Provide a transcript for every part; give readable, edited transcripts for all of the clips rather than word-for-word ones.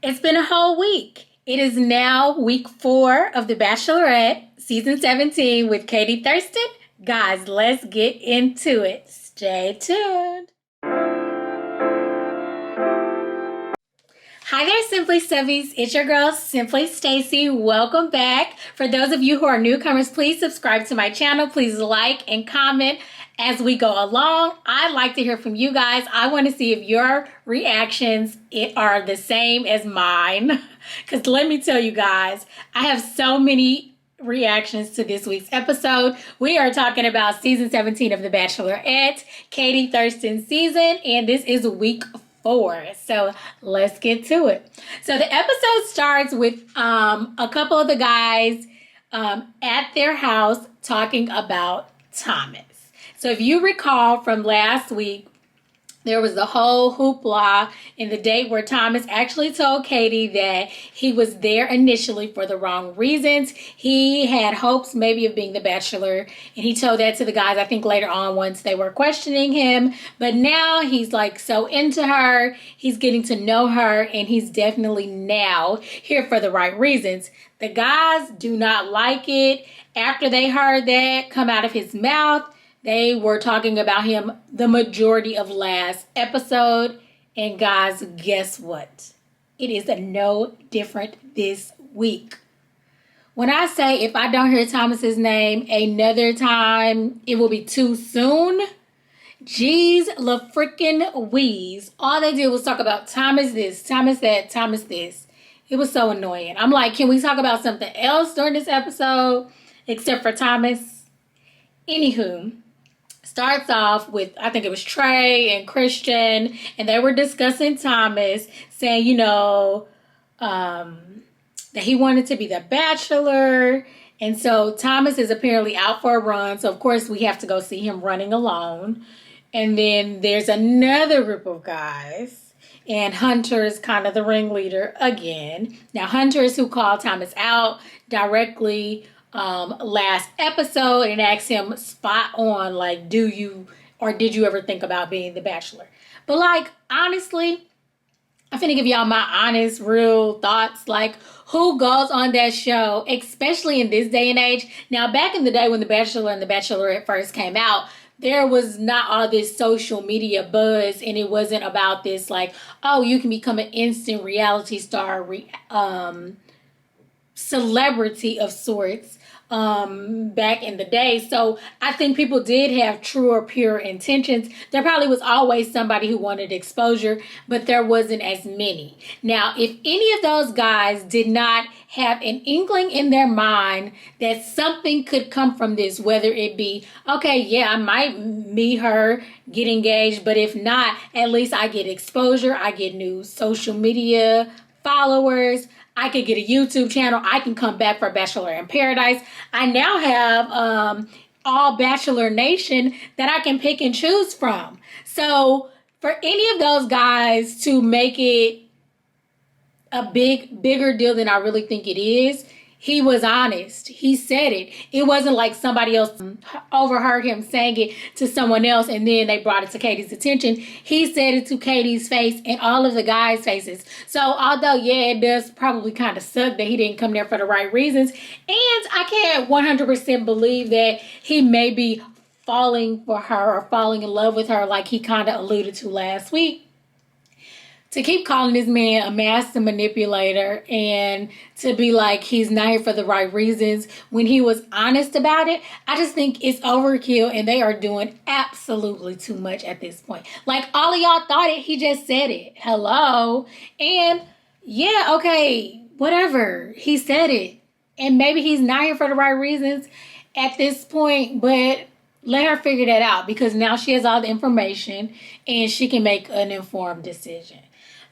It's been a whole week. It is now week 4 of The Bachelorette, season 17 with Katie Thurston. Guys, let's get into it. Stay tuned. Hi there, Simpli Stuffies. It's your girl, Simpli Stacy. Welcome back. For those of you who are newcomers, please subscribe to my channel. Please like and comment as we go along. I'd like to hear from you guys. I want to see if your reactions are the same as mine. Because let me tell you guys, I have so many reactions to this week's episode. We are talking about season 17 of The Bachelorette, Katie Thurston's season, and this is week 4. So let's get to it. So the episode starts with a couple of the guys at their house talking about Thomas. So if you recall from last week, there was the whole hoopla in the date where Thomas actually told Katie that he was there initially for the wrong reasons. He had hopes maybe of being the Bachelor, and he told that to the guys, I think later on once they were questioning him. But now he's like so into her, he's getting to know her, and he's definitely now here for the right reasons. The guys do not like it. After they heard that come out of his mouth, they were talking about him the majority of last episode. And guys, guess what? It is no different this week. When I say if I don't hear Thomas's name another time, it will be too soon. Jeez, la freaking wheeze. All they did was talk about Thomas this, Thomas that, Thomas this. It was so annoying. I'm like, can we talk about something else during this episode except for Thomas? Anywho. Starts off with, I think it was Trey and Christian, and they were discussing Thomas, saying, that he wanted to be the Bachelor. And so Thomas is apparently out for a run. So, of course, we have to go see him running alone. And then there's another group of guys. And Hunter is kind of the ringleader again. Now, Hunter is who called Thomas out directly last episode and asked him spot on, like, did you ever think about being the Bachelor? But like, honestly, I'm finna give y'all my honest, real thoughts. Like, who goes on that show, especially in this day and age? Now, back in the day when The Bachelor and The Bachelorette first came out, there was not all this social media buzz, and it wasn't about this like, oh, you can become an instant reality star, celebrity of sorts back in the day. So I think people did have true or pure intentions. There probably was always somebody who wanted exposure, but there wasn't as many. Now, if any of those guys did not have an inkling in their mind that something could come from this, whether it be, okay, yeah, I might meet her, get engaged, but if not, at least I get exposure, I get new social media followers, I could get a YouTube channel. I can come back for Bachelor in Paradise. I now have all Bachelor Nation that I can pick and choose from. So for any of those guys to make it a bigger deal than I really think it is, he was honest. He said it. It wasn't like somebody else overheard him saying it to someone else and then they brought it to Katie's attention. He said it to Katie's face and all of the guys' faces. So although, yeah, it does probably kind of suck that he didn't come there for the right reasons. And I can't 100% believe that he may be falling for her or falling in love with her like he kind of alluded to last week. To keep calling this man a master manipulator and to be like he's not here for the right reasons when he was honest about it, I just think it's overkill and they are doing absolutely too much at this point. Like, all of y'all thought it, he just said it. Hello? And yeah, okay, whatever. He said it. And maybe he's not here for the right reasons at this point, but let her figure that out because now she has all the information and she can make an informed decision.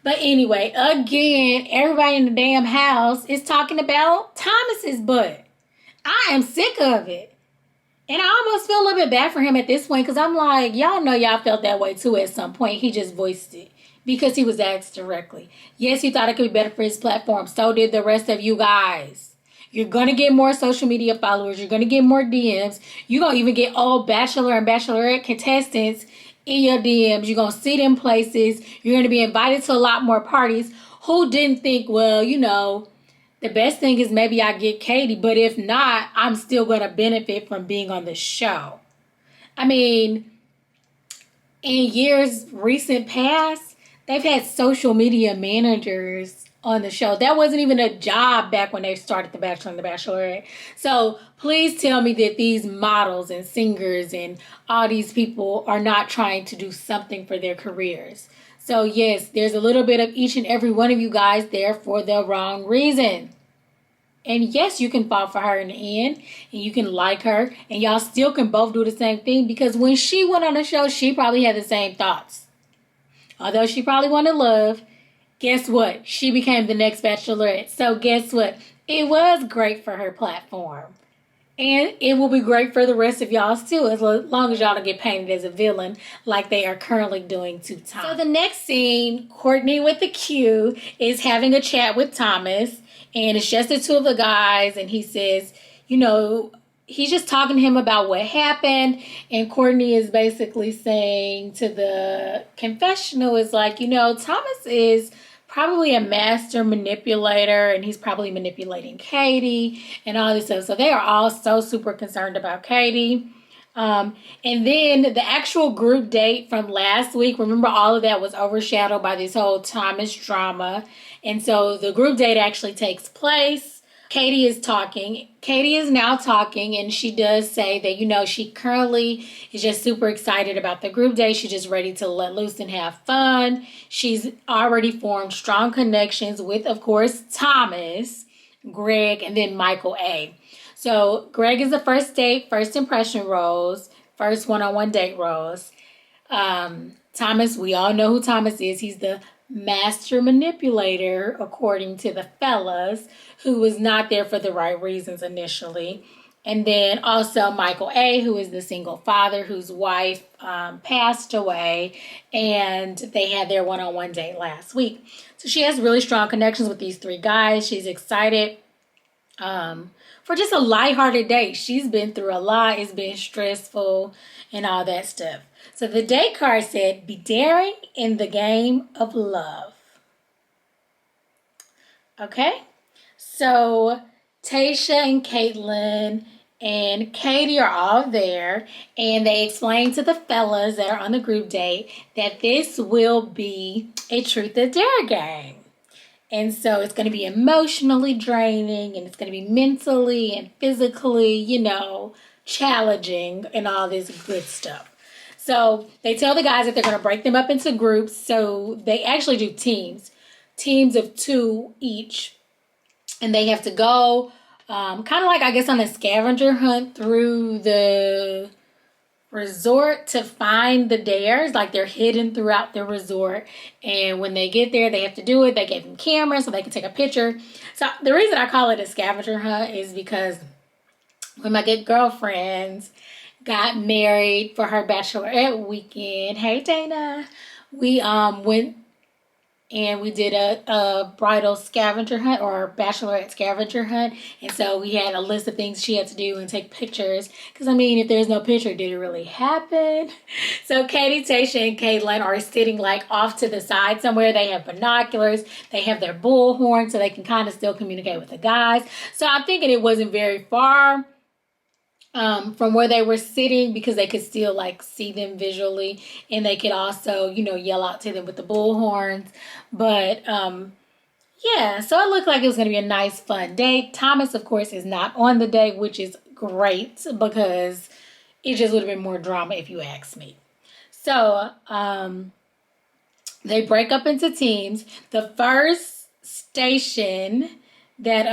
But anyway, again, everybody in the damn house is talking about Thomas's butt. I am sick of it. And I almost feel a little bit bad for him at this point because I'm like, y'all know y'all felt that way too at some point. He just voiced it because he was asked directly. Yes, he thought it could be better for his platform. So did the rest of you guys. You're going to get more social media followers. You're going to get more DMs. You're going to even get old Bachelor and Bachelorette contestants in your DMs. You're going to see them places. You're going to be invited to a lot more parties. who didn't think, well, the best thing is maybe I get Katie, but if not, I'm still going to benefit from being on the show. I mean, in years recent past, they've had social media managers on the show. That wasn't even a job back when they started The Bachelor and The Bachelorette. So please tell me that these models and singers and all these people are not trying to do something for their careers. So yes, there's a little bit of each and every one of you guys there for the wrong reason. And yes, you can fall for her in the end, and you can like her, and y'all still can both do the same thing, because when she went on the show, she probably had the same thoughts. Although she probably wanted love, guess what? She became the next Bachelorette. So guess what? It was great for her platform. And it will be great for the rest of y'all too, as long as y'all don't get painted as a villain like they are currently doing to Tom. So the next scene, Courtney with the Q is having a chat with Thomas. And it's just the two of the guys. And he says, he's just talking to him about what happened. And Courtney is basically saying to the confessional is like, Thomas is probably a master manipulator, and he's probably manipulating Katie and all this stuff. So they are all so super concerned about Katie. And then the actual group date from last week, remember, all of that was overshadowed by this whole Thomas drama. And so the group date actually takes place. Katie is talking. Katie is now talking, and she does say that, she currently is just super excited about the group date. She's just ready to let loose and have fun. She's already formed strong connections with, of course, Thomas, Greg, and then Michael A. So Greg is the first date, first impression rose, first one-on-one date rose. Thomas, we all know who Thomas is. He's the master manipulator, according to the fellas, who was not there for the right reasons initially. And then also Michael A., who is the single father whose wife passed away, and they had their one-on-one date last week. So she has really strong connections with these three guys. She's excited for just a lighthearted date. She's been through a lot. It's been stressful and all that stuff. So the date card said, be daring in the game of love. Okay? So Tayshia and Caitlin and Katie are all there, and they explain to the fellas that are on the group date that this will be a truth or dare game. And so it's going to be emotionally draining, and it's going to be mentally and physically, challenging and all this good stuff. So they tell the guys that they're going to break them up into groups. So they actually do teams of 2 each. And they have to go kind of like, I guess, on a scavenger hunt through the resort to find the dares. Like, they're hidden throughout the resort. And when they get there, they have to do it. They gave them cameras so they can take a picture. So the reason I call it a scavenger hunt is because when my good girlfriends got married for her Bachelorette weekend, hey Dana, we went and we did a bridal scavenger hunt, or Bachelorette scavenger hunt. And so we had a list of things she had to do and take pictures. Because, if there's no picture, did it really happen? So Katie, Tayshia, and Caitlin are sitting like off to the side somewhere. They have binoculars. They have their bullhorn so they can kind of still communicate with the guys. So I'm thinking it wasn't very far from where they were sitting, because they could still see them visually, and they could also, yell out to them with the bullhorns. But yeah, so it looked like it was going to be a nice, fun date. Thomas, of course, is not on the date, which is great, because it just would have been more drama if you ask me. So they break up into teams. The first station that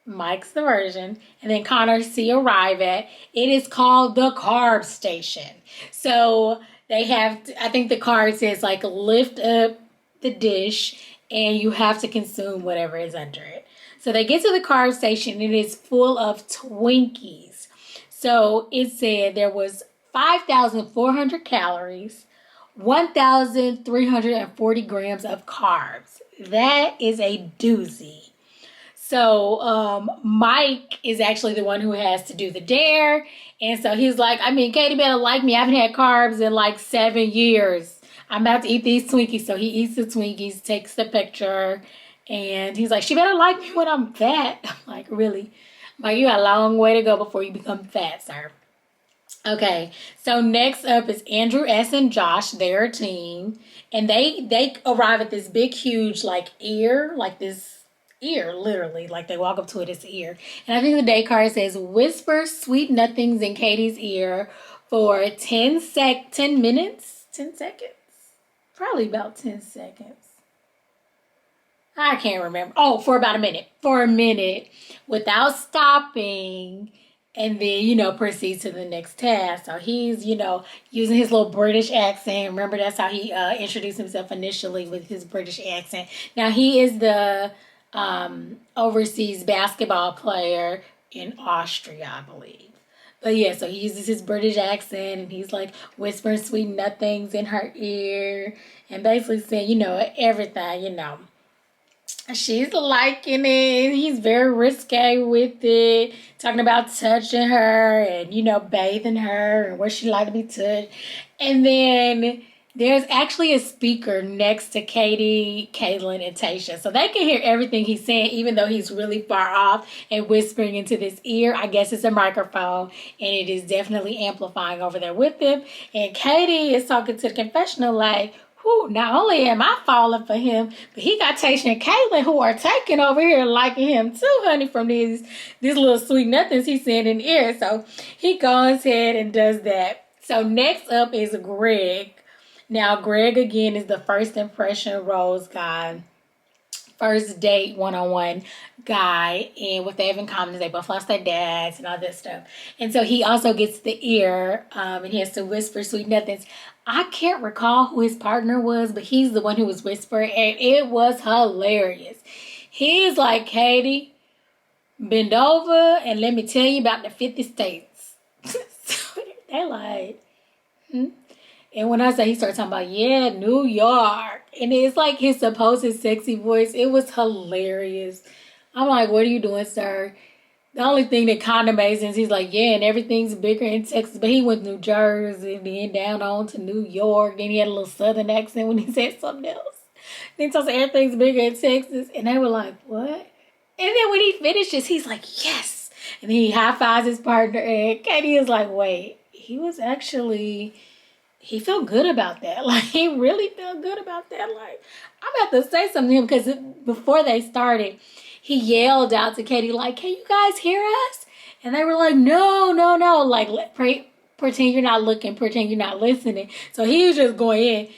Mike's the version, and then Connor C arrive at, it is called the carb station. So they have, I think the card says lift up the dish and you have to consume whatever is under it. So they get to the carb station, and it is full of Twinkies. So it said there was 5,400 calories, 1,340 grams of carbs. That is a doozy. So Mike is actually the one who has to do the dare. And so he's like, Katie better like me. I haven't had carbs in 7 years. I'm about to eat these Twinkies. So he eats the Twinkies, takes the picture, and he's like, she better like me when I'm fat. I'm like, really? I'm like, you got a long way to go before you become fat, sir. Okay, so next up is Andrew S. and Josh. They're a team. And they arrive at this big, huge, like, ear, like this ear, literally. Like, they walk up to it, it's ear. And I think the day card says, whisper sweet nothings in Katie's ear for 10 minutes? 10 seconds? Probably about 10 seconds. I can't remember. Oh, for about a minute. For a minute without stopping. And then, proceeds to the next task. So he's, using his little British accent. Remember, that's how he introduced himself initially, with his British accent. Now, he is the overseas basketball player in Austria, I believe. But yeah, so he uses his British accent, and he's like whispering sweet nothings in her ear. And basically saying, everything, She's liking it. He's very risque with it. Talking about touching her and, bathing her and where she like to be touched. And then there's actually a speaker next to Katie, Caitlin, and Tayshia. So they can hear everything he's saying, even though he's really far off and whispering into this ear. I guess it's a microphone, and it is definitely amplifying over there with them. And Katie is talking to the confessional like, not only am I falling for him, but he got Tayshia and Caitlin who are taking over here liking him too, honey, from these little sweet nothings he's saying in the ear. So he goes ahead and does that. So next up is Greg. Now, Greg, again, is the first impression rose guy. First date one-on-one guy, and what they have in common is they both lost their dads and all this stuff. And so he also gets the ear, and he has to whisper sweet nothings. I can't recall who his partner was, but he's the one who was whispering, and it was hilarious. He's like, Katie, bend over and let me tell you about the 50 states. So they're like, And when I say, he started talking about, yeah, New York. And it's like his supposed sexy voice. It was hilarious. I'm like, what are you doing, sir? The only thing that kind of made sense, he's like, yeah, and everything's bigger in Texas. But he went to New Jersey, then down on to New York. Then he had a little southern accent when he said something else. Then he told us everything's bigger in Texas. And they were like, what? And then when he finishes, he's like, yes. And then he high-fives his partner. And Katie is like, wait, he was actually... He felt good about that. Like, he really felt good about that. Like, I'm about to say something to him because before they started, he yelled out to Katie, like, can you guys hear us? And they were like, no. Like, pretend you're not looking, pretend you're not listening. So he was just going in.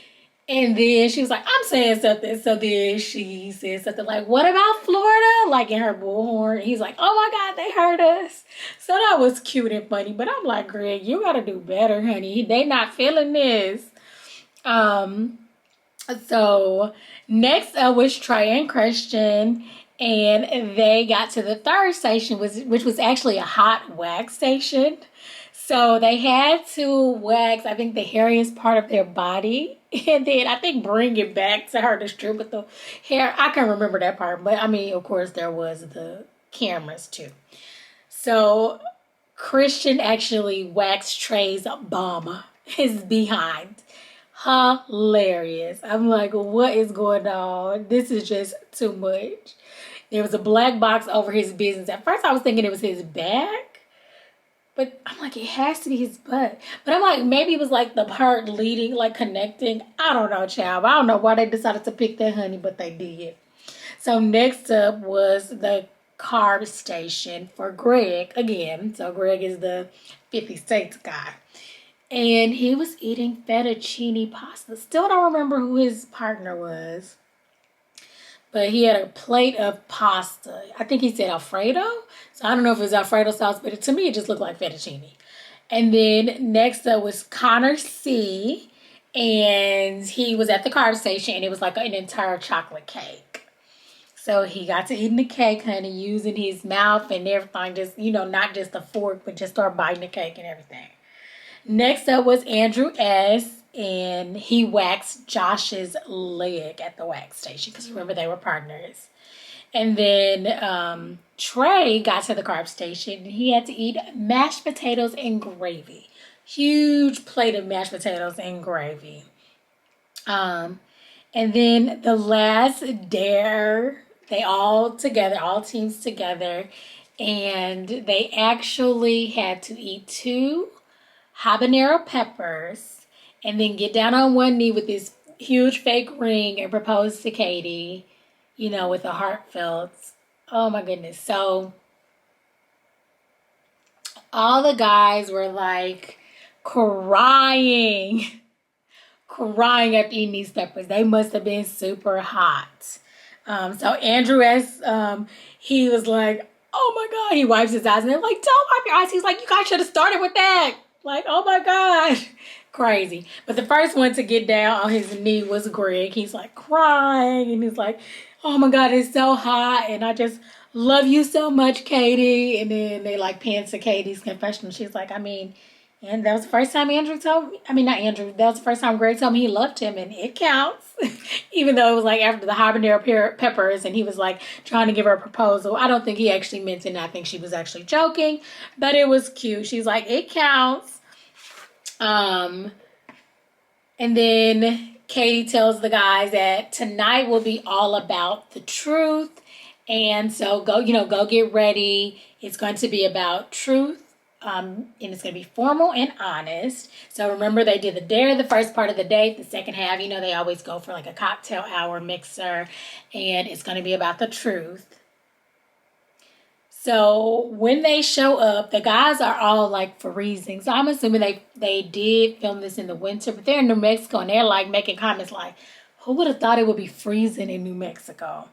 And then she was like, I'm saying something. So then she said something like, what about Florida? Like in her bullhorn. He's like, oh my God, they heard us. So that was cute and funny. But I'm like, Greg, you got to do better, honey. They not feeling this. So next up was Trey and Christian. And they got to the third station, which was actually a hot wax station. So they had to wax, I think, the hairiest part of their body. And then I think bring it back to her to strip the hair. I can't remember that part. But, I mean, of course, there was the cameras, too. So Christian actually waxed Trey's bum, his behind. Hilarious. I'm like, what is going on? This is just too much. There was a black box over his business. At first, I was thinking it was his back. But I'm like, it has to be his butt. But I'm like, maybe it was like the part leading, like connecting. I don't know, child. I don't know why they decided to pick that, honey, but they did. So next up was the carb station for Greg again. So Greg is the 50 States guy. And he was eating fettuccine pasta. Still don't remember who his partner was. But he had a plate of pasta. I think he said Alfredo. So I don't know if it was Alfredo sauce, but to me it just looked like fettuccine. And then next up was Connor C. And he was at the carb station, and it was like an entire chocolate cake. So he got to eating the cake, honey, using his mouth and everything. Just, not just a fork, but just start biting the cake and everything. Next up was Andrew S. And he waxed Josh's leg at the wax station. Because remember, they were partners. And then Trey got to the carb station. And he had to eat mashed potatoes and gravy. Huge plate of mashed potatoes and gravy. And then the last dare, they all together, all teams together, and they actually had to eat 2 habanero peppers and then get down on one knee with this huge fake ring and propose to Katie, with a heartfelt, oh my goodness. So all the guys were like crying after eating these peppers. They must have been super hot. So Andrew, he was like, oh my God, he wipes his eyes and they're like, don't wipe your eyes. He's like, you guys should have started with that. Like, oh my God, crazy. But the first one to get down on his knee was Greg. He's like crying and he's like, oh my God, it's so hot. And I just love you so much, Katie. And then they like pan to Katie's confession. She's like, and that was the first time that was the first time Greg told me he loved him, and it counts. Even though it was like after the habanero peppers and he was like trying to give her a proposal. I don't think he actually meant it, and I think she was actually joking, but it was cute. She's like, it counts. And then Katie tells the guys that tonight will be all about the truth. And so go get ready. It's going to be about truth. And it's going to be formal and honest. So remember, they did the dare the first part of the date. The second half, they always go for like a cocktail hour mixer. And it's going to be about the truth. So when they show up, the guys are all like freezing. So I'm assuming they did film this in the winter. But they're in New Mexico and they're like making comments like, who would have thought it would be freezing in New Mexico?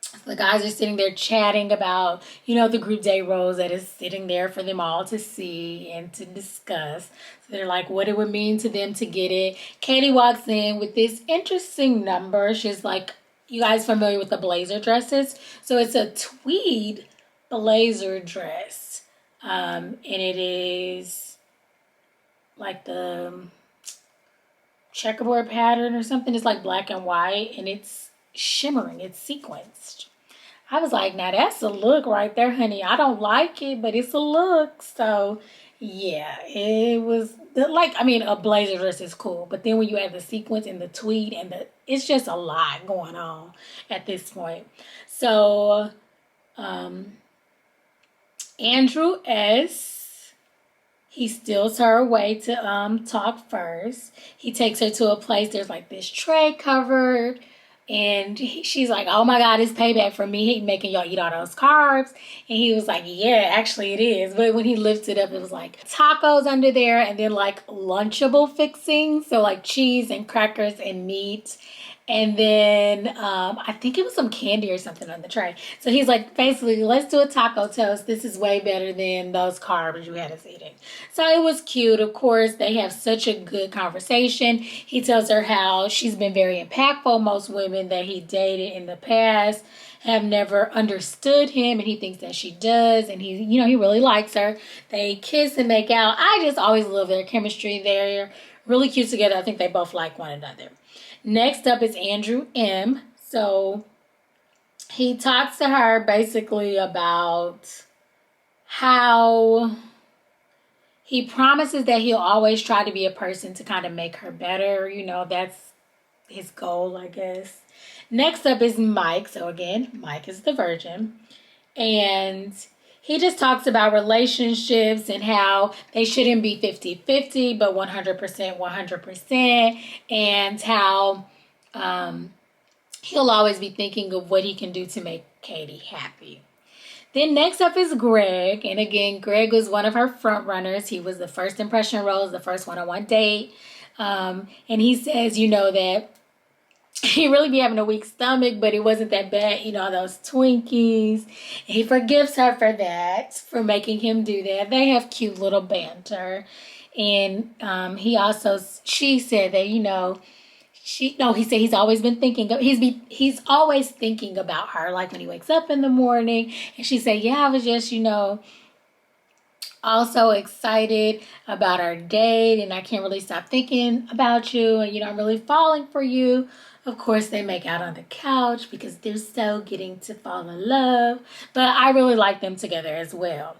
So the guys are sitting there chatting about, the group date roles that is sitting there for them all to see and to discuss. So they're like, what it would mean to them to get it. Katie walks in with this interesting number. She's like, you guys familiar with the blazer dresses? So it's a tweed blazer dress. And it is like the checkerboard pattern or something. It's like black and white and it's shimmering, it's sequenced. I was like, now that's a look right there, honey. I don't like it, but it's a look. So yeah, it was a blazer dress is cool, but then when you add the sequence and the tweed and it's just a lot going on at this point. So Andrew S., he steals her away to talk first. He takes her to a place, there's like this tray covered. And she's like, oh my God, it's payback for me. He making y'all eat all those carbs. And he was like, yeah, actually it is. But when he lifted it up, it was like tacos under there and then like Lunchable fixings. So like cheese and crackers and meat. And then I think it was some candy or something on the tray. So he's like, basically, let's do a taco toast. This is way better than those carbs you had us eating. So it was cute. Of course, they have such a good conversation. He tells her how she's been very impactful. Most women that he dated in the past have never understood him, and he thinks that she does. And he really likes her. They kiss and make out. I just always love their chemistry. They're really cute together. I think they both like one another. Next up is Andrew M. So he talks to her basically about how he promises that he'll always try to be a person to kind of make her better. That's his goal, I guess. Next up is Mike. So again, Mike is the virgin. And he just talks about relationships and how they shouldn't be 50-50, but 100%. And how he'll always be thinking of what he can do to make Katie happy. Then next up is Greg. And again, Greg was one of her front runners. He was the first impression rose, the first one-on-one date. And he says, that he really be having a weak stomach, but it wasn't that bad, those Twinkies. And he forgives her for that, for making him do that. They have cute little banter. And she said that, he said he's always been thinking, he's always thinking about her, like when he wakes up in the morning. And she said, yeah, I was just, also excited about our date, and I can't really stop thinking about you, and I'm really falling for you. Of course, they make out on the couch because they're so getting to fall in love, but I really like them together as well.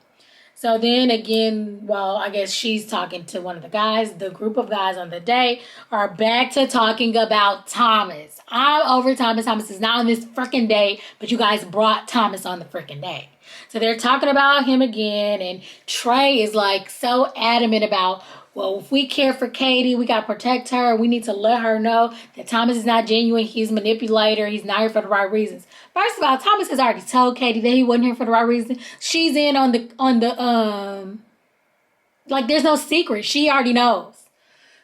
So then again, well, I guess she's talking to one of the guys. The group of guys on the date are back to talking about Thomas. I'm over Thomas. Thomas is not on this freaking date, but you guys brought Thomas on the freaking date. So they're talking about him again, and Trey is like so adamant about, well, if we care for Katie, we got to protect her. We need to let her know that Thomas is not genuine. He's a manipulator. He's not here for the right reasons. First of all, Thomas has already told Katie that he wasn't here for the right reason. She's in on the like, there's no secret. She already knows.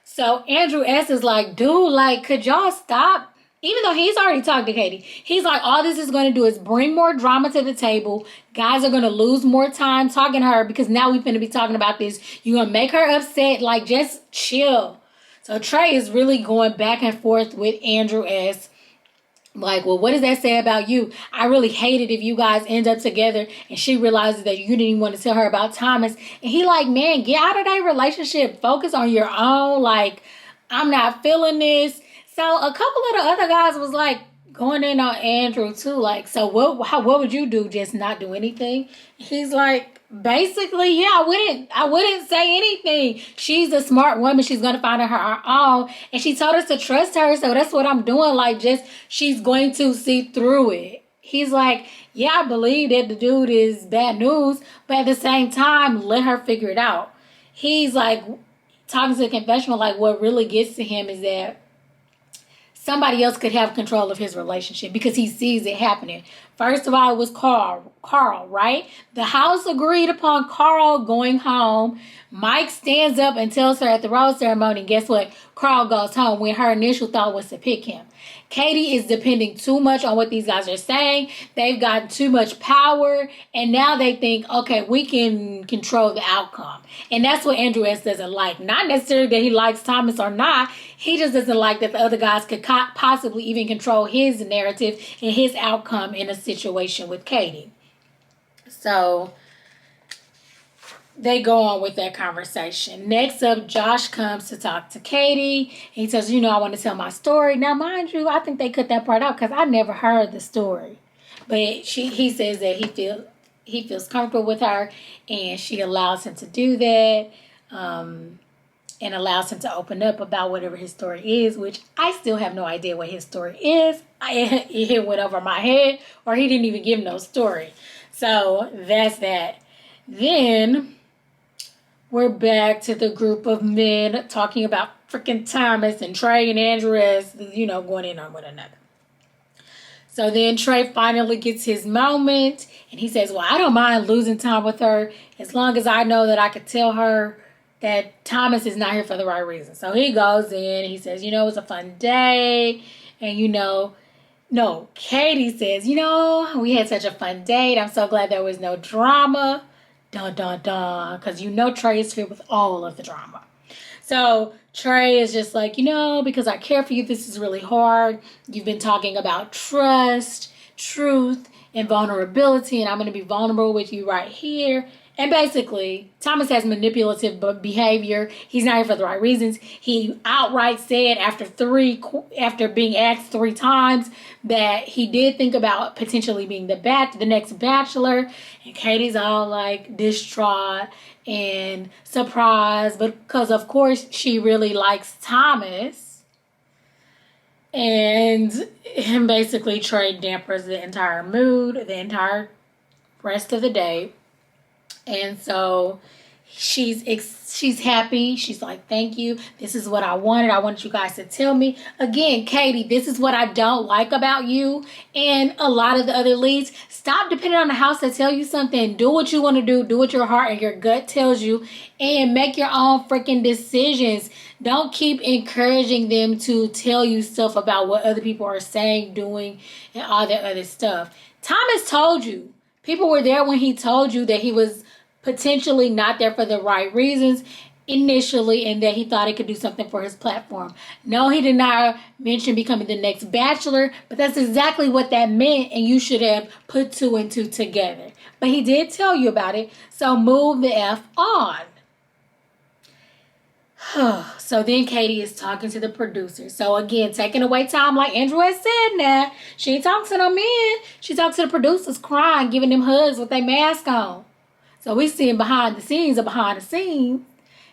So Andrew S. is like, dude, like, could y'all stop? Even though he's already talked to Katie, he's like, all this is going to do is bring more drama to the table. Guys are going to lose more time talking to her because now we're going to be talking about this. You're going to make her upset. Like, just chill. So Trey is really going back and forth with Andrew S. Like, well, what does that say about you? I really hate it if you guys end up together and she realizes that you didn't even want to tell her about Thomas. And he like, man, get out of that relationship. Focus on your own. Like, I'm not feeling this. So a couple of the other guys was like going in on Andrew too. Like, so what would you do? Just not do anything? He's like, basically, yeah, I wouldn't say anything. She's a smart woman. She's going to find her own. And she told us to trust her. So that's what I'm doing. Like, just, she's going to see through it. He's like, yeah, I believe that the dude is bad news. But at the same time, let her figure it out. He's like, talking to the confessional, like, what really gets to him is that somebody else could have control of his relationship because he sees it happening. First of all, it was Carl, right? The house agreed upon Carl going home. Mike stands up and tells her at the rose ceremony, guess what? Carl goes home when her initial thought was to pick him. Katie is depending too much on what these guys are saying. They've got too much power. And now they think, okay, we can control the outcome. And that's what Andrew S. doesn't like. Not necessarily that he likes Thomas or not. He just doesn't like that the other guys could possibly even control his narrative and his outcome in a situation with Katie. So they go on with that conversation. Next up, Josh comes to talk to Katie. He says, I want to tell my story. Now, mind you, I think they cut that part out because I never heard the story. But he says that he feels comfortable with her and she allows him to do that. And allows him to open up about whatever his story is, which I still have no idea what his story is. It went over my head, or he didn't even give no story. So that's that. Then we're back to the group of men talking about freaking Thomas and Trey and Andrew as, going in on one another. So then Trey finally gets his moment, and he says, well, I don't mind losing time with her as long as I know that I could tell her that Thomas is not here for the right reason. So he goes in, he says, it was a fun day. And Katie says, we had such a fun date. I'm so glad there was no drama. Dun, dun, dun. Because Trey is filled with all of the drama. So Trey is just like, because I care for you, this is really hard. You've been talking about trust, truth, and vulnerability. And I'm going to be vulnerable with you right here. And basically, Thomas has manipulative behavior. He's not here for the right reasons. He outright said after being asked 3 times that he did think about potentially being the next Bachelor. And Katie's all like distraught and surprised because, of course, she really likes Thomas. And basically, Trey dampers the entire mood, the entire rest of the day. And so she's happy. She's like, thank you. This is what I wanted. I wanted you guys to tell me. Again, Katie, this is what I don't like about you and a lot of the other leads. Stop depending on the house to tell you something. Do what you want to do. Do what your heart and your gut tells you. And make your own freaking decisions. Don't keep encouraging them to tell you stuff about what other people are saying, doing, and all that other stuff. Thomas told you. People were there when he told you that he was potentially not there for the right reasons initially and that he thought he could do something for his platform. No, he did not mention becoming the next Bachelor, but that's exactly what that meant, and you should have put 2 and 2 together. But he did tell you about it, so move the F on. So then Katie is talking to the producer. So again, taking away time like Andrew has said now. She ain't talking to no men. She talks to the producers crying, giving them hugs with their mask on. So we seeing behind the scenes of behind the scenes.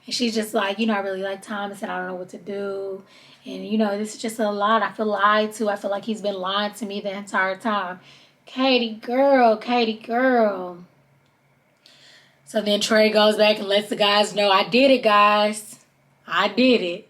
And she's just like, I really like Thomas and I don't know what to do. And, this is just a lot. I feel lied to. I feel like he's been lying to me the entire time. Katie girl. So then Trey goes back and lets the guys know, I did it, guys. I did it.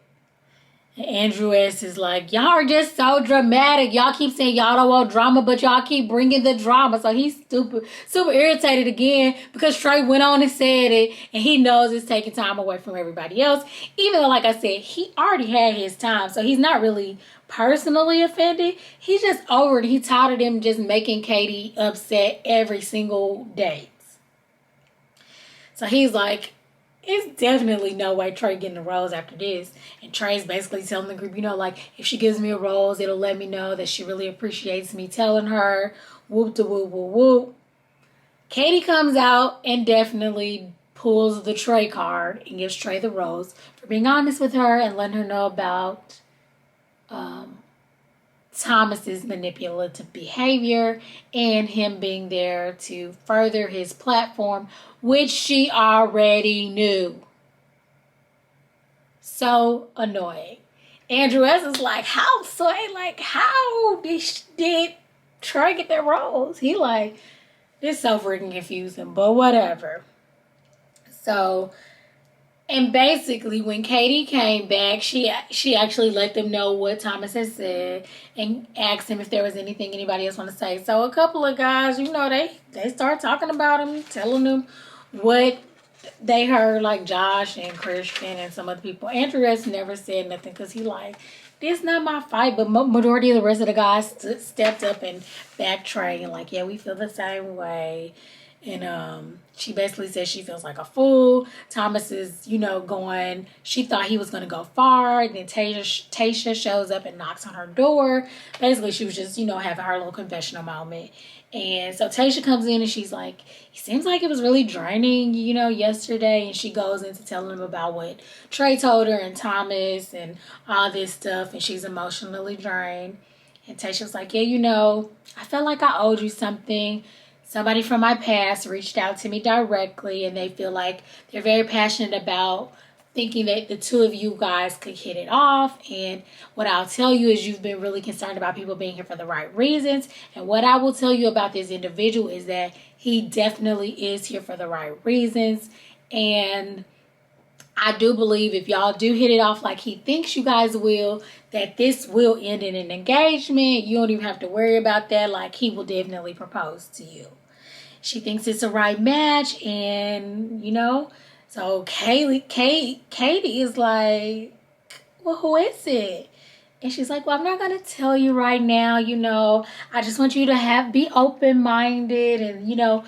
And Andrew S. is like, y'all are just so dramatic. Y'all keep saying y'all don't want drama, but y'all keep bringing the drama. So he's super irritated again because Trey went on and said it. And he knows it's taking time away from everybody else. Even though, like I said, he already had his time. So he's not really personally offended. He's just over it. He tired of them just making Katie upset every single day. So he's like, it's definitely no way Trey getting a rose after this. And Trey's basically telling the group, if she gives me a rose, it'll let me know that she really appreciates me telling her. Whoop de whoop whoop whoop. Katie comes out and definitely pulls the Trey card and gives Trey the rose for being honest with her and letting her know about Thomas's manipulative behavior and him being there to further his platform, which she already knew. So annoying. Andrew S. is like, how did Trey get that rose? He like, it's so freaking confusing, but whatever. So, and basically, when Katie came back, she actually let them know what Thomas had said and asked him if there was anything anybody else want to say. So a couple of guys, they start talking about him, telling them what they heard, like Josh and Christian and some other people. Andrew S. never said nothing because he like, this not my fight. But majority of the rest of the guys stepped up and backed Trey and like, yeah, we feel the same way. And she basically says she feels like a fool. Thomas is, going, she thought he was going to go far. Then Tayshia shows up and knocks on her door. Basically, she was just, having her little confessional moment. And so Tayshia comes in and she's like, it seems like it was really draining, yesterday. And she goes into telling him about what Trey told her and Thomas and all this stuff. And she's emotionally drained. And Tayshia's like, yeah, I felt like I owed you something. Somebody from my past reached out to me directly and they feel like they're very passionate about thinking that the two of you guys could hit it off. And what I'll tell you is you've been really concerned about people being here for the right reasons. And what I will tell you about this individual is that he definitely is here for the right reasons. And I do believe if y'all do hit it off like he thinks you guys will, that this will end in an engagement. You don't even have to worry about that. Like, he will definitely propose to you. She thinks it's a right match, and, so Katie is like, well, who is it? And she's like, well, I'm not going to tell you right now, I just want you to be open-minded and,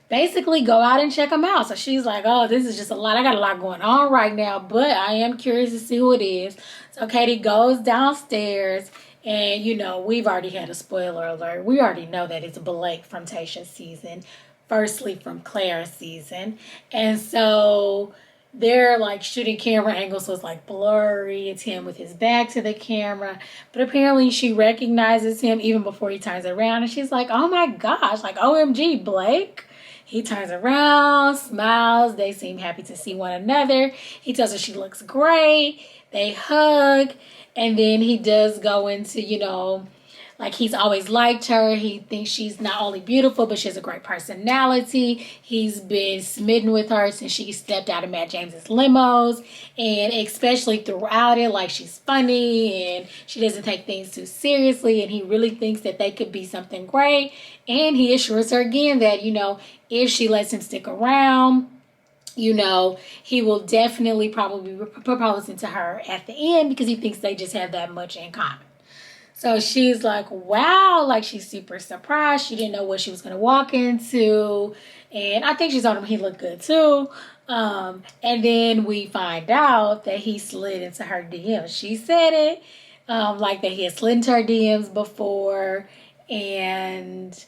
basically go out and check them out. So she's like, oh, this is just a lot. I got a lot going on right now, but I am curious to see who it is. So Katie goes downstairs and, we've already had a spoiler alert. We already know that it's Blake from Tayshia's season, firstly from Claire's season. And so they're like shooting camera angles, so it's like blurry. It's him with his back to the camera. But apparently she recognizes him even before he turns around. And she's like, oh my gosh, like OMG, Blake. He turns around, smiles. They seem happy to see one another. He tells her she looks great. They hug. And then he does go into, like he's always liked her. He thinks she's not only beautiful, but she has a great personality. He's been smitten with her since she stepped out of Matt James's limos. And especially throughout it, like she's funny and she doesn't take things too seriously. And he really thinks that they could be something great. And he assures her again that, if she lets him stick around, he will definitely probably be proposing to her at the end because he thinks they just have that much in common. So she's like, wow, like she's super surprised. She didn't know what she was going to walk into. And I think she told him he looked good too. And then we find out that he slid into her DMs. She said it, like that he had slid into her DMs before. And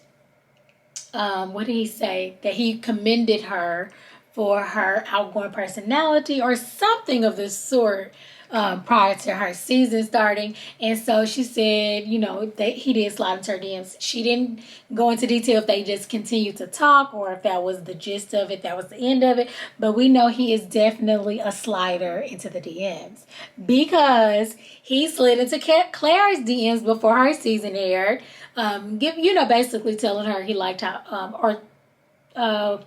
what did he say? That he commended her for her outgoing personality or something of this sort. prior to her season starting. And so she said, he did slide into her DMs. She didn't go into detail if they just continued to talk or if that was the gist of it, that was the end of it. But we know he is definitely a slider into the DMs because he slid into Claire's DMs before her season aired. Basically telling her he liked how,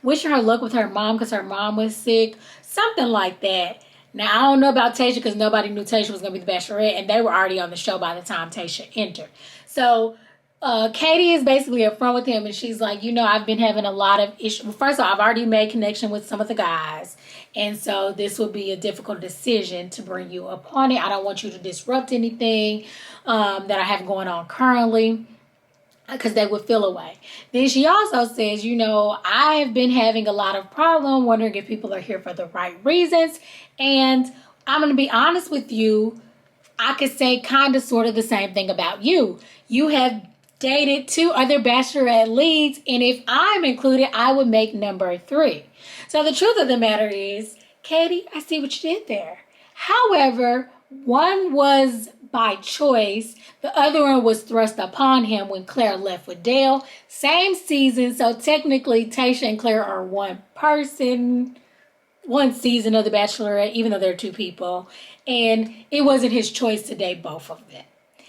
wishing her luck with her mom because her mom was sick, something like that. Now, I don't know about Tayshia because nobody knew Tayshia was going to be the Bachelorette, and they were already on the show by the time Tayshia entered. So, Katie is basically upfront with him, and she's like, I've been having a lot of issues. Well, first of all, I've already made connection with some of the guys, and so this would be a difficult decision to bring you upon it. I don't want you to disrupt anything that I have going on currently, because they would feel away. Then she also says, I have been having a lot of problem wondering if people are here for the right reasons. And I'm going to be honest with you. I could say kind of sort of the same thing about you. You have dated 2 other Bachelorette leads. And if I'm included, I would make number 3. So the truth of the matter is, Katie, I see what you did there. However, one was by choice. The other one was thrust upon him when Claire left with Dale. Same season, so technically Tayshia and Claire are one person, one season of The Bachelorette, even though they're 2 people. And it wasn't his choice to date both of them.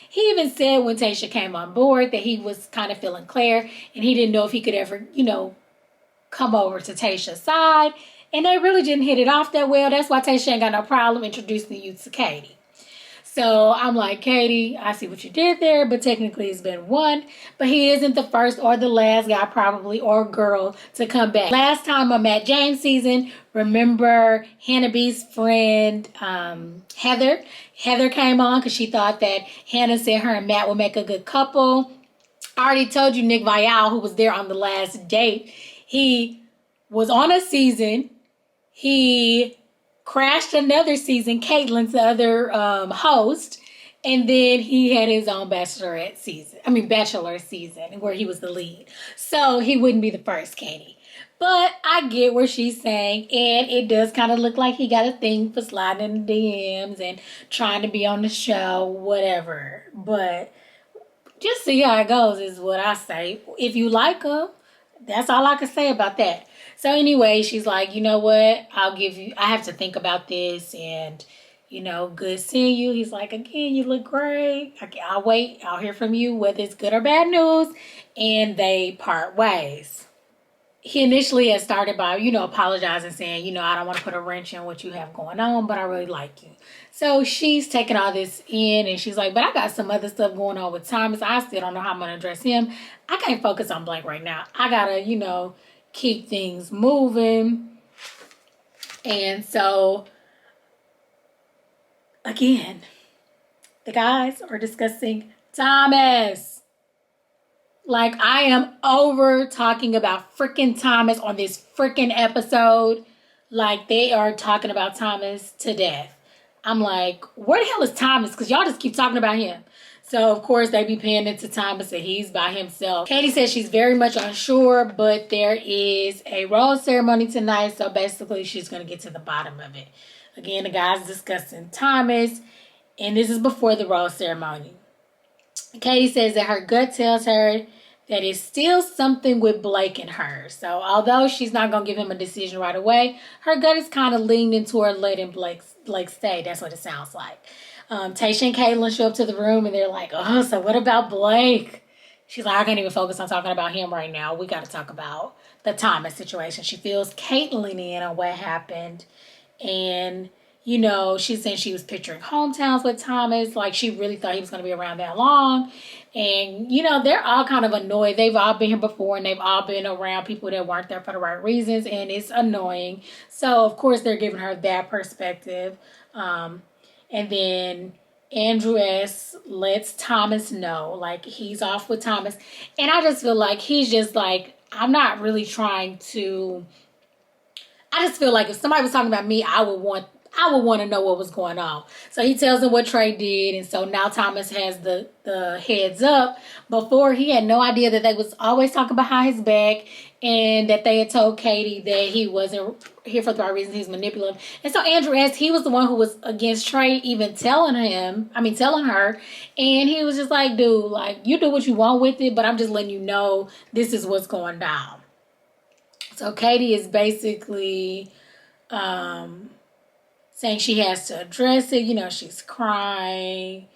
He even said when Tayshia came on board that he was kind of feeling Claire and he didn't know if he could ever, come over to Tayshia's side. And they really didn't hit it off that well. That's why Tayshia ain't got no problem introducing you to Katie. So I'm like, Katie, I see what you did there, but technically it's been 1. But he isn't the first or the last guy probably or girl to come back. Last time on Matt James season, remember Hannah B's friend Heather? Heather came on because she thought that Hannah said her and Matt would make a good couple. I already told you Nick Viall, who was there on the last date, he was on a season. He crashed another season, Caitlin's the other host, and then he had his own Bachelor season where he was the lead. So he wouldn't be the first, Katie. But I get where she's saying, and it does kind of look like he got a thing for sliding in the DMs and trying to be on the show, whatever. But just see how it goes is what I say. If you like him, that's all I can say about that. So anyway, she's like, you know what? I have to think about this and, good seeing you. He's like, again, you look great. I'll wait. I'll hear from you whether it's good or bad news. And they part ways. He initially had started by, apologizing, saying, I don't want to put a wrench in what you have going on, but I really like you. So she's taking all this in and she's like, but I got some other stuff going on with Thomas. I still don't know how I'm going to address him. I can't focus on Blake right now. I got to, keep things moving. And so, again, the guys are discussing Thomas. Like, I am over talking about freaking Thomas on this freaking episode. Like, they are talking about Thomas to death. I'm like, where the hell is Thomas? Because y'all just keep talking about him. So, of course, they be paying it to Thomas and he's by himself. Katie says she's very much unsure, but there is a rose ceremony tonight. So, basically, she's going to get to the bottom of it. Again, the guys discussing Thomas, and this is before the rose ceremony. Katie says that her gut tells her that it's still something with Blake and her. So, although she's not going to give him a decision right away, her gut is kind of leaning toward letting Blake stay. That's what it sounds like. Tayshia and Caitlin show up to the room and they're like, oh, so what about Blake? She's like, I can't even focus on talking about him right now. We got to talk about the Thomas situation. She fills Caitlin in on what happened. And, she's saying she was picturing hometowns with Thomas. Like, she really thought he was going to be around that long. And, they're all kind of annoyed. They've all been here before and they've all been around people that weren't there for the right reasons. And it's annoying. So, of course, they're giving her that perspective. And then Andrew S. lets Thomas know, like, he's off with Thomas. And I just feel like he's just like, I'm not really trying to... I just feel like if somebody was talking about me, I I would want to know what was going on. So he tells him what Trey did. And so now Thomas has the heads up. Before, he had no idea that they was always talking behind his back and that they had told Katie that he wasn't here for the right reason. He's manipulative. And so Andrew asked, he was the one who was against Trey even telling her. And he was just like, dude, like, you do what you want with it, but I'm just letting you know this is what's going down. So Katie is basically saying she has to address it. You know, she's crying.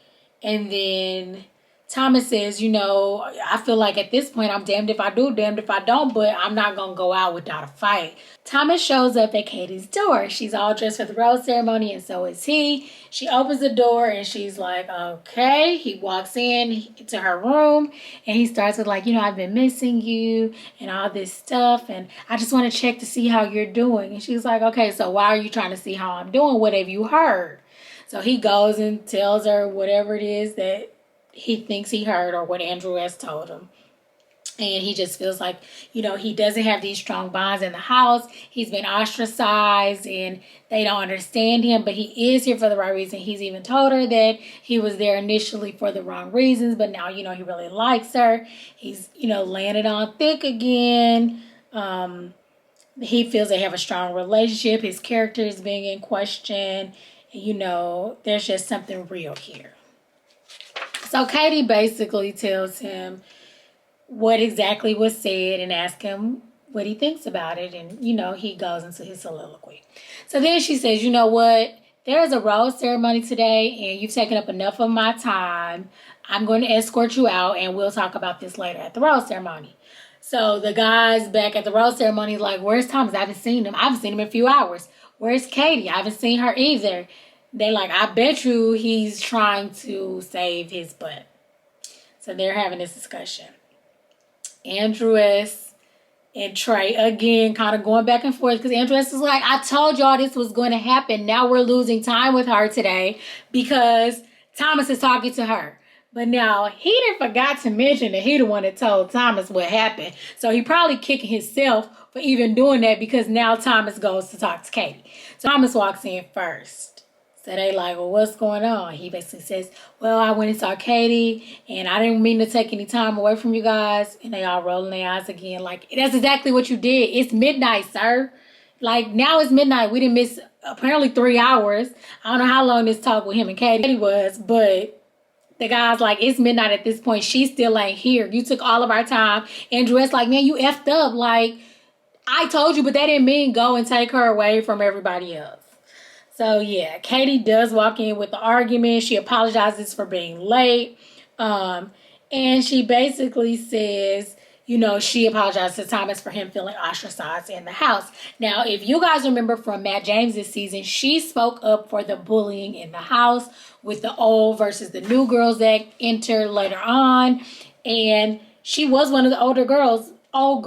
And then Thomas says, you know, I feel like at this point, I'm damned if I do, damned if I don't, but I'm not going to go out without a fight. Thomas shows up at Katie's door. She's all dressed for the rose ceremony, and so is he. She opens the door, and she's like, okay. He walks in to her room, and he starts with like, you know, I've been missing you and all this stuff, and I just want to check to see how you're doing. And she's like, okay, so why are you trying to see how I'm doing? What have you heard? So he goes and tells her whatever it is that he thinks he heard or what Andrew has told him. And he just feels like, you know, he doesn't have these strong bonds in the house. He's been ostracized and they don't understand him, but he is here for the right reason. He's even told her that he was there initially for the wrong reasons, but now, you know, he really likes her. He's, you know, laying it on thick again. He feels they have a strong relationship. His character is being in question. You know, there's just something real here. So Katie basically tells him what exactly was said and asks him what he thinks about it. And, you know, he goes into his soliloquy. So then she says, you know what? There is a rose ceremony today and you've taken up enough of my time. I'm going to escort you out and we'll talk about this later at the rose ceremony. So the guys back at the rose ceremony like, where's Thomas? I haven't seen him. I haven't seen him in a few hours. Where's Katie? I haven't seen her either. They like, I bet you he's trying to save his butt. So they're having this discussion. Andrews and Trey, again, kind of going back and forth. Because Andrews is like, I told y'all this was going to happen. Now we're losing time with her today because Thomas is talking to her. But now he didn't forgot to mention that he the one that told Thomas what happened. So he probably kicking himself for even doing that because now Thomas goes to talk to Katie. So Thomas walks in first. So they like, well, what's going on? He basically says, well, I went and saw Katie, and I didn't mean to take any time away from you guys. And they all rolling their eyes again. Like, that's exactly what you did. It's midnight, sir. Like, now it's midnight. We didn't miss apparently 3 hours. I don't know how long this talk with him and Katie was, but the guy's like, it's midnight at this point. She still ain't here. You took all of our time. Andrew's like, man, you effed up. Like, I told you, but that didn't mean go and take her away from everybody else. So, yeah, Katie does walk in with the argument. She apologizes for being late. And she basically says, you know, she apologized to Thomas for him feeling ostracized in the house. Now, if you guys remember from Matt James's season, she spoke up for the bullying in the house with the old versus the new girls that enter later on. And she was one of the old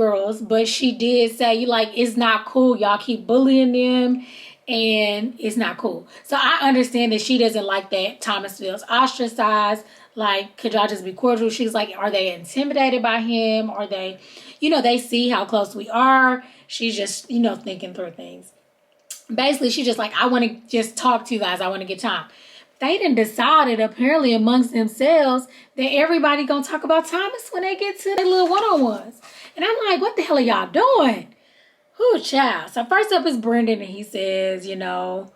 girls, but she did say, like, it's not cool. Y'all keep bullying them. And it's not cool. So I understand that she doesn't like that Thomas feels ostracized. Like, could y'all just be cordial? She's like, are they intimidated by him? Are they, you know, they see how close we are. She's just, you know, thinking through things. Basically, she's just like, I want to just talk to you guys. I want to get time. They done decided, apparently amongst themselves, that everybody gonna talk about Thomas when they get to their little one-on-ones. And I'm like, what the hell are y'all doing? Who, child? So first up is Brendan, and he says, you know,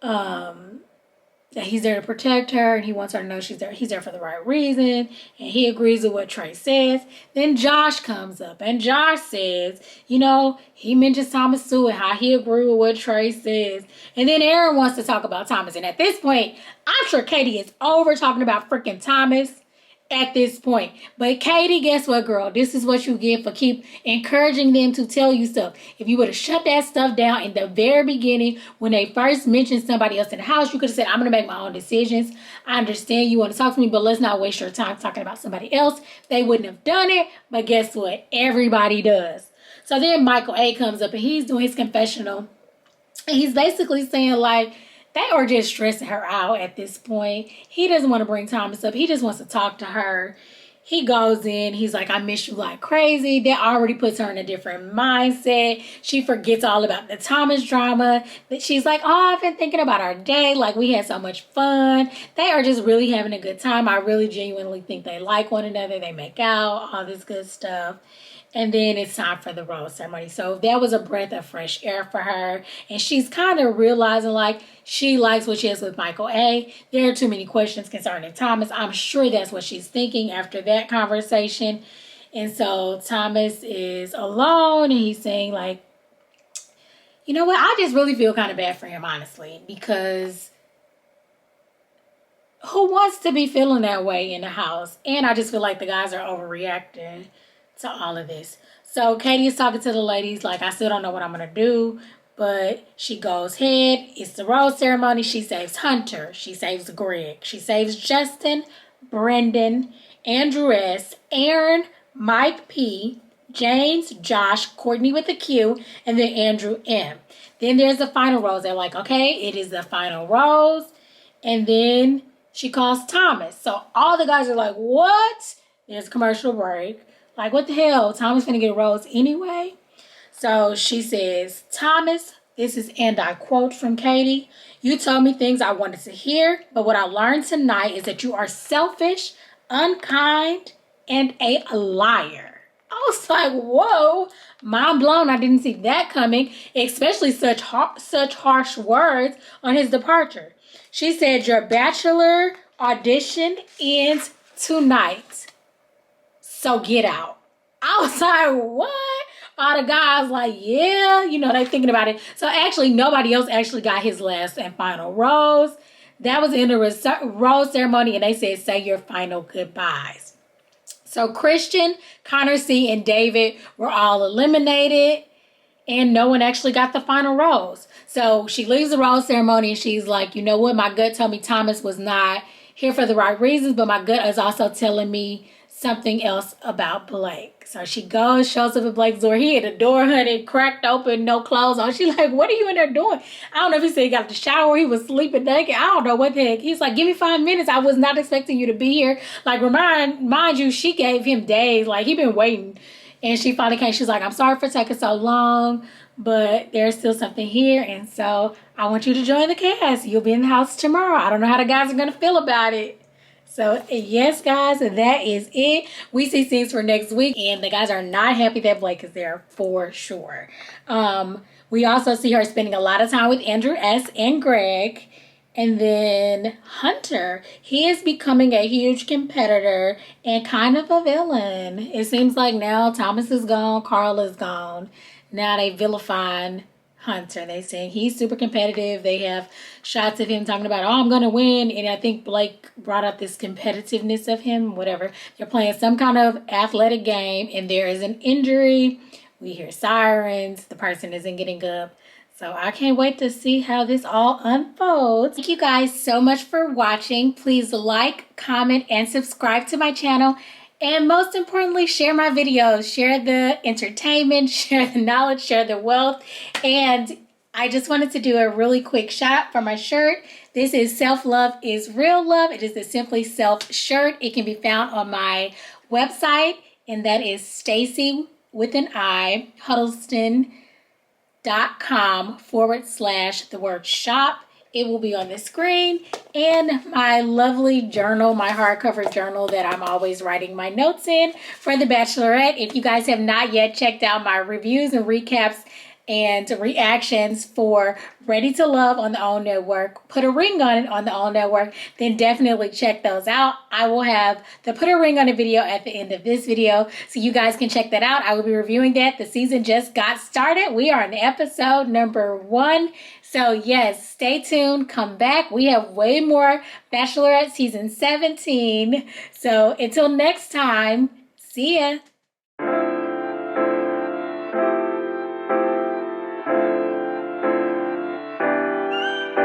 that he's there to protect her, and he wants her to know he's there for the right reason, and he agrees with what Trey says. Then Josh comes up, and Josh says, you know, he mentions Thomas too, and how he agreed with what Trey says. And then Aaron wants to talk about Thomas, and at this point, I'm sure Katie is over talking about freaking Thomas at this point. But Katie, guess what, girl? This is what you get for keep encouraging them to tell you stuff. If you would have shut that stuff down in the very beginning when they first mentioned somebody else in the house, you could have said, I'm going to make my own decisions. I understand you want to talk to me, but let's not waste your time talking about somebody else. They wouldn't have done it, but guess what? Everybody does. So then Michael A comes up and he's doing his confessional. And he's basically saying, like, they are just stressing her out at this point. He doesn't want to bring Thomas up. He just wants to talk to her. He goes in, he's like, I miss you like crazy. That already puts her in a different mindset. She forgets all about the Thomas drama. She's like, oh, I've been thinking about our day. Like, we had so much fun. They are just really having a good time. I really genuinely think they like one another. They make out, all this good stuff. And then it's time for the rose ceremony. So that was a breath of fresh air for her. And she's kind of realizing, like, she likes what she is with Michael A. There are too many questions concerning Thomas. I'm sure that's what she's thinking after that conversation. And so Thomas is alone and he's saying, like, you know what? I just really feel kind of bad for him, honestly, because who wants to be feeling that way in the house? And I just feel like the guys are overreacting to all of this. So Katie is talking to the ladies like, I still don't know what I'm going to do. But she goes ahead. It's the rose ceremony. She saves Hunter. She saves Greg. She saves Justin, Brendan, Andrew S., Aaron, Mike P., James, Josh, Courtney with a Q, and then Andrew M. Then there's the final rose. They're like, okay, it is the final rose. And then she calls Thomas. So all the guys are like, what? There's a commercial break. Like, what the hell? Thomas finna get a rose anyway? So she says, Thomas, this is, and I quote from Katie, you told me things I wanted to hear, but what I learned tonight is that you are selfish, unkind, and a liar. I was like, whoa, mind blown. I didn't see that coming, especially such harsh words on his departure. She said, your Bachelor audition ends tonight. So get out. I was like, what? All the guys like, yeah, you know, they thinking about it. So actually, nobody else actually got his last and final rose. That was in the rose ceremony, and they said, say your final goodbyes. So Christian, Connor C., and David were all eliminated, and no one actually got the final rose. So she leaves the rose ceremony, and she's like, you know what? My gut told me Thomas was not here for the right reasons, but my gut is also telling me something else about Blake. So she goes, shows up at Blake's door. He had the door, honey, cracked open, no clothes on. She's like, what are you in there doing? I don't know if he said he got out the shower, he was sleeping naked. I don't know what the heck. He's like, give me 5 minutes. I was not expecting you to be here. Like, mind you, she gave him days. Like, he been waiting. And she finally came. She's like, I'm sorry for taking so long, but there's still something here. And so I want you to join the cast. You'll be in the house tomorrow. I don't know how the guys are going to feel about it. So, yes, guys, that is it. We see scenes for next week, and the guys are not happy that Blake is there for sure. We also see her spending a lot of time with Andrew S. and Greg. And then Hunter, he is becoming a huge competitor and kind of a villain. It seems like now Thomas is gone, Carl is gone. Now they vilifying Hunter. They saying he's super competitive. They have shots of him talking about, oh, I'm going to win. And I think Blake brought up this competitiveness of him, whatever. They're playing some kind of athletic game and there is an injury. We hear sirens. The person isn't getting up. So I can't wait to see how this all unfolds. Thank you guys so much for watching. Please like, comment, and subscribe to my channel. And most importantly, share my videos. Share the entertainment, share the knowledge, share the wealth. And I just wanted to do a really quick shout out for my shirt. This is Self-Love is Real Love. It is the Simply Self shirt. It can be found on my website. And that is Stacy with an I, Huddleston.com/shop. It will be on the screen, and my lovely journal, my hardcover journal that I'm always writing my notes in for The Bachelorette. If you guys have not yet checked out my reviews and recaps and reactions for Ready to Love on the OWN Network, Put a Ring on It on the OWN Network, then definitely check those out. I will have the Put a Ring on It video at the end of this video, so you guys can check that out. I will be reviewing that. The season just got started. We are on episode number 1. So yes, stay tuned, come back. We have way more Bachelorette season 17. So until next time, see ya.